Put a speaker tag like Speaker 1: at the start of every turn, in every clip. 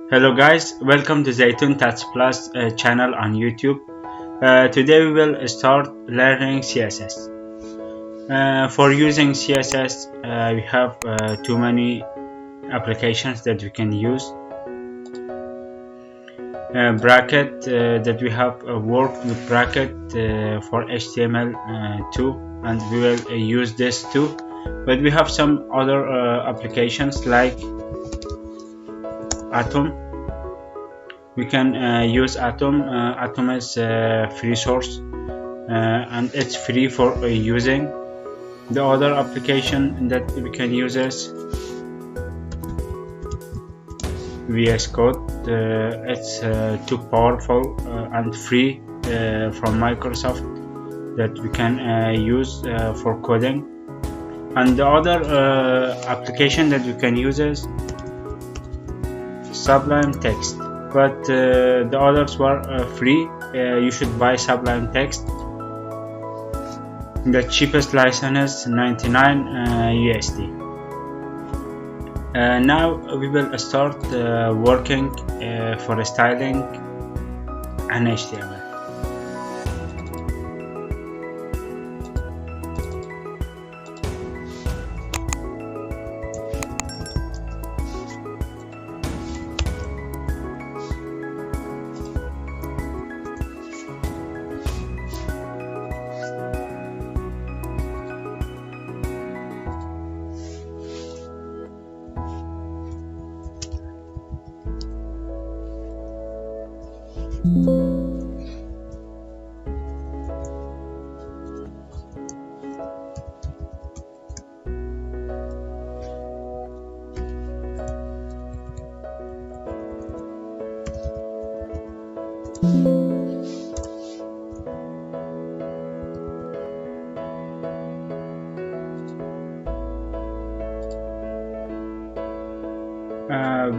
Speaker 1: Hello guys, welcome to Zaytun Touch Plus channel on YouTube. Today we will start learning CSS. For using CSS, we have too many applications that we can use. Bracket that we have worked with bracket for HTML too, and we will use this too. But we have some other applications like Atom. We can use Atom. Atom is a free source and it's free for using. The other application that we can use is VS Code. It's too powerful and free from Microsoft that we can use for coding. And the other application that we can use is Sublime Text, but the others were free. You should buy Sublime Text. The cheapest license is 99 USD. Now we will start working for styling an HTML.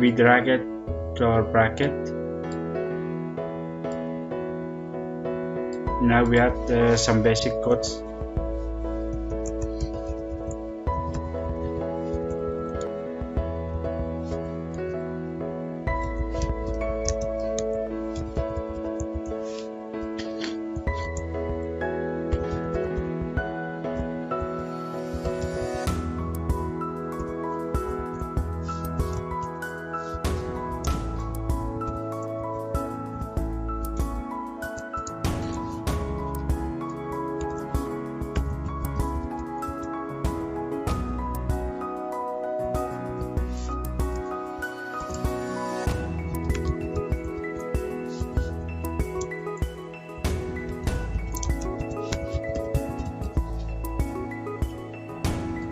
Speaker 1: We drag it to our bracket. Now we have some basic codes.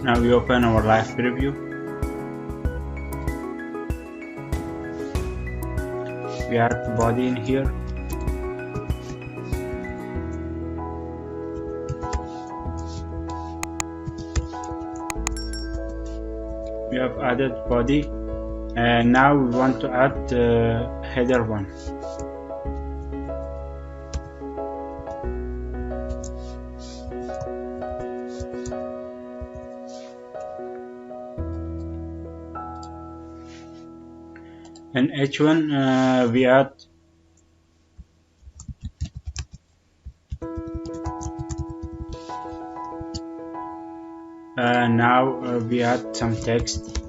Speaker 1: Now we open our live preview. We add the body in here. We have added body, and now we want to add header one. In H1 we add now we add some text.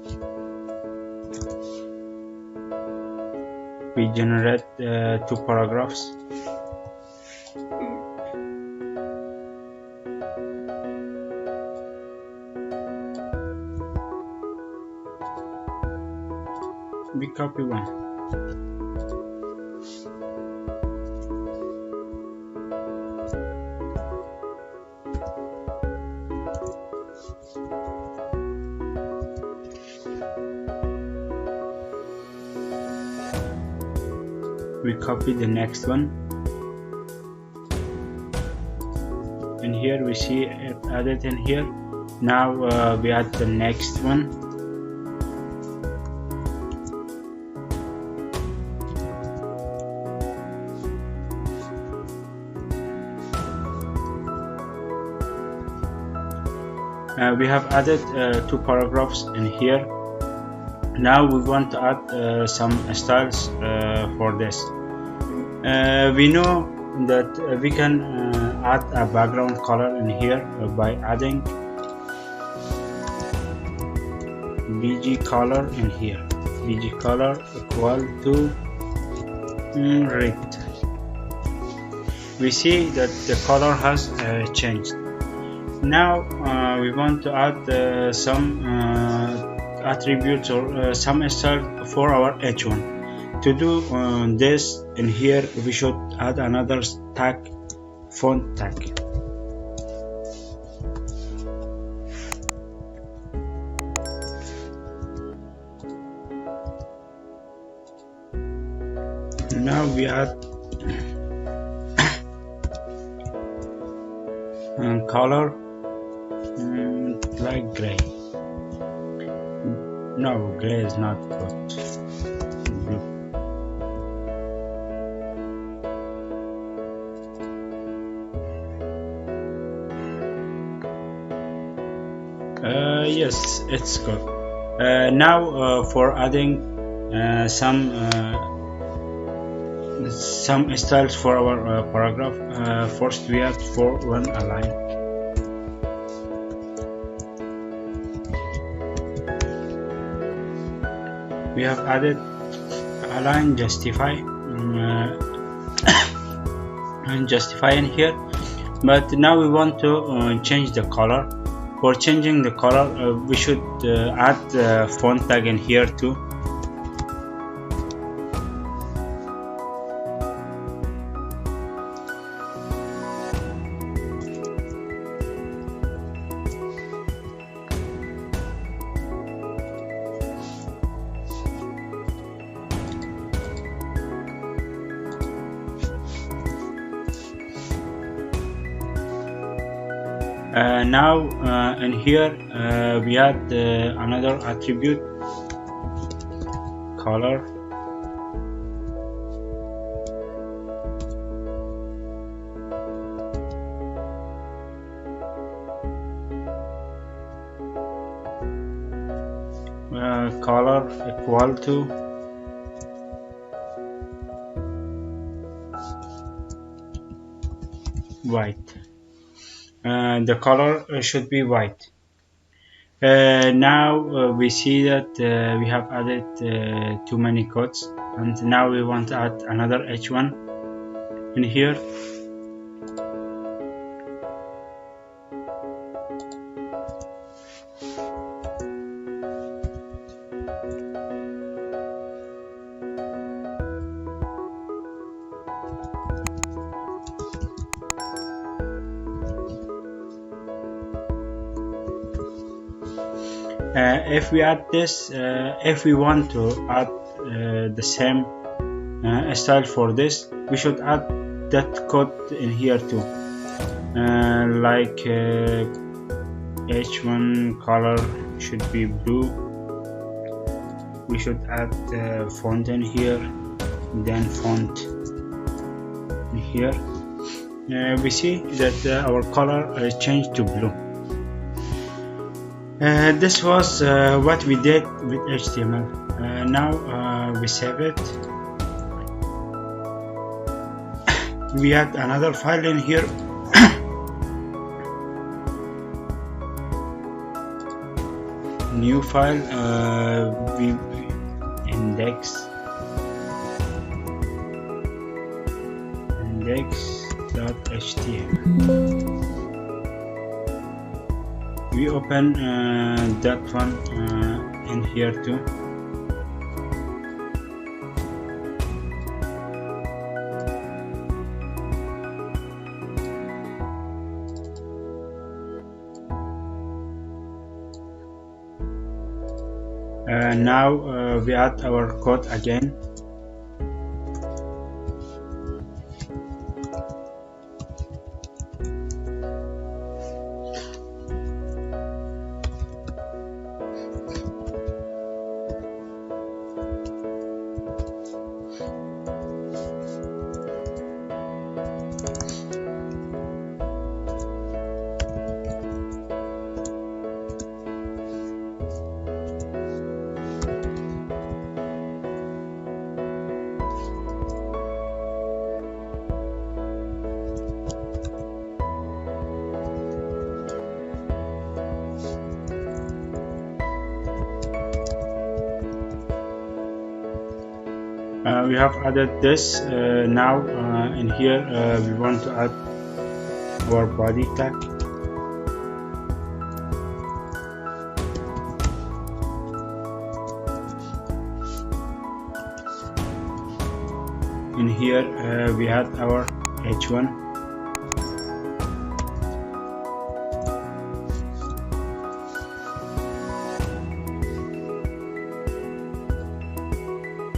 Speaker 1: We generate 2 paragraphs. We copy one. We copy the next one. And here we see it added in here. Now we add the next one. We have added 2 paragraphs in here. Now we want to add some styles for this. We know that we can add a background color in here by adding bg color in here. Bg color equal to red. We see that the color has changed. Now we want to add some attributes or some style for our h1. To do this in here, we should add another tag, font tag. Now we add color like gray. No, gray is not good. Blue. Yes, it's good. Now for adding some styles for our paragraph. First we add for one align. We have added align, justify and justify in here, but now we want to change the color. For changing the color, we should add font tag in here too. Now in here we add another attribute, color. Color equal to white. The color should be white. Now we see that we have added too many codes, and now we want to add another h1 in here. If we add this, if we want to add the same style for this, we should add that code in here too, like h1 color should be blue. We should add font in here, then font in here. We see that our color changed to blue. This was what we did with HTML. Now we save it. We add another file in here. New file, we index.html. We open that one in here too. Now we add our code again. we have added this. Now in here we want to add our body tag. In here we add our h1.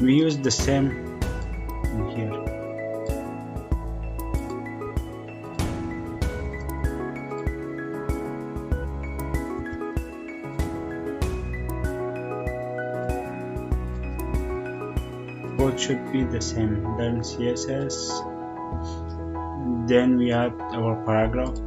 Speaker 1: We use the same in here. Both should be the same. Then CSS, then we add our paragraph.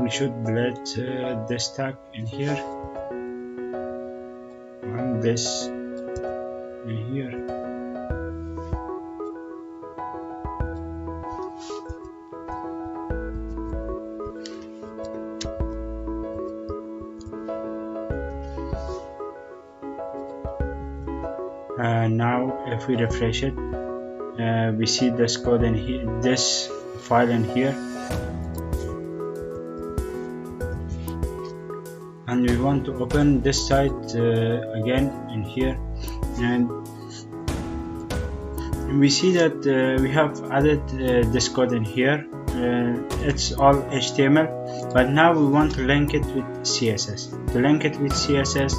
Speaker 1: We should blend this tag in here and this in here. Now if we refresh it, we see this code in here, this file in here, and we want to open this site again in here, and we see that we have added this code in here. It's all HTML, but now we want to link it with CSS. To link it with CSS,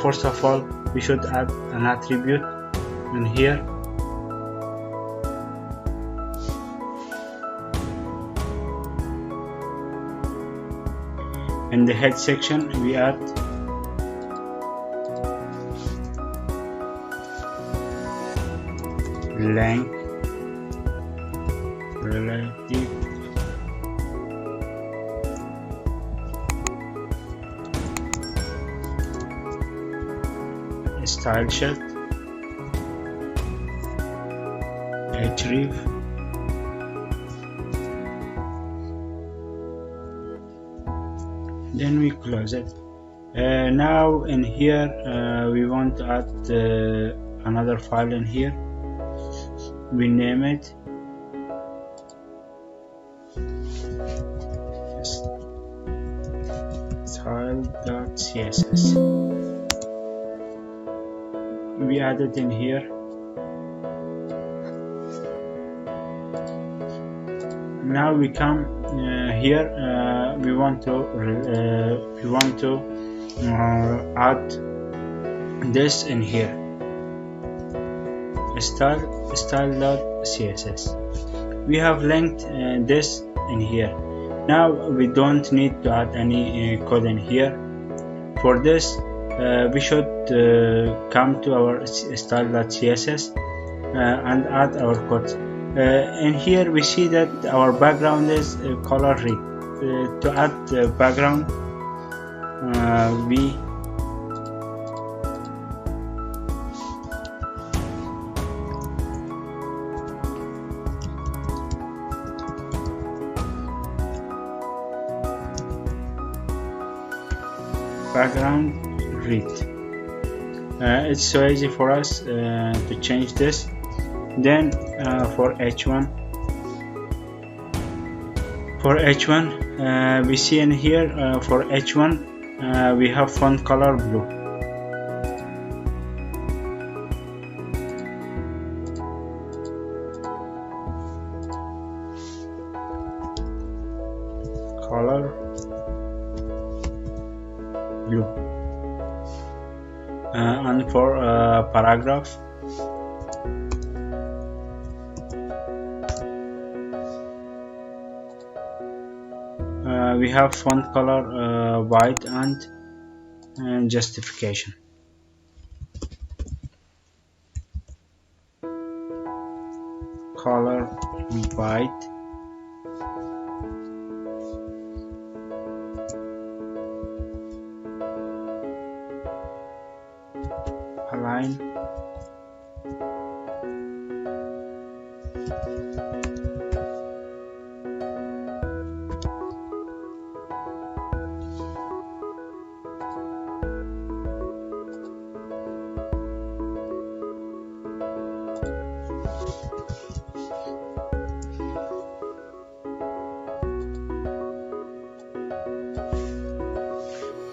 Speaker 1: first of all we should add an attribute in here. In the head section we add length relative style sheet href. Then we close it. Now in here we want to add another file in here. We name it style.css. We add it in here. Now we come here. We want to add this in here. Style.css. We have linked this in here. Now we don't need to add any code in here. For this we should come to our style.css and add our code. In here we see that our background is color red. To add the background we background red. It's so easy for us to change this. Then for h1 we see in here for h1 we have font color blue. Color blue. And for paragraph we have font color white and and justification. Color white, align,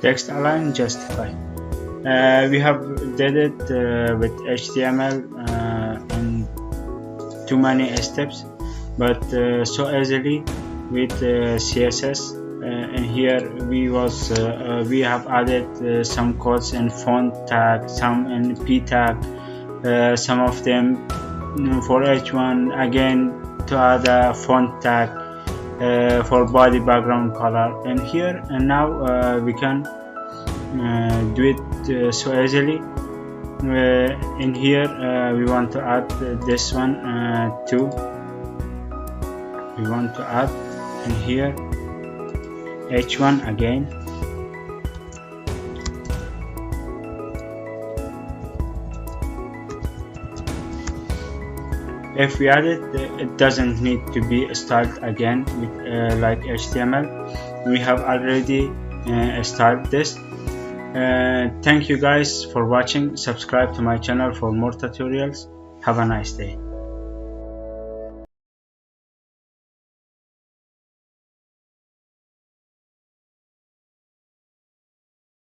Speaker 1: text align, justify. We have did it with HTML in too many steps, but so easily with CSS. And here we have added some codes in font tag, some in p tag, some of them for h1 again to add a font tag for body background color. And here and now we can do it so easily. In here we want to add this one too. We want to add in here h1 again. If we add it, it doesn't need to be styled again with like HTML. We have already styled this. Thank you guys for watching. Subscribe to my channel for more tutorials. Have a nice day.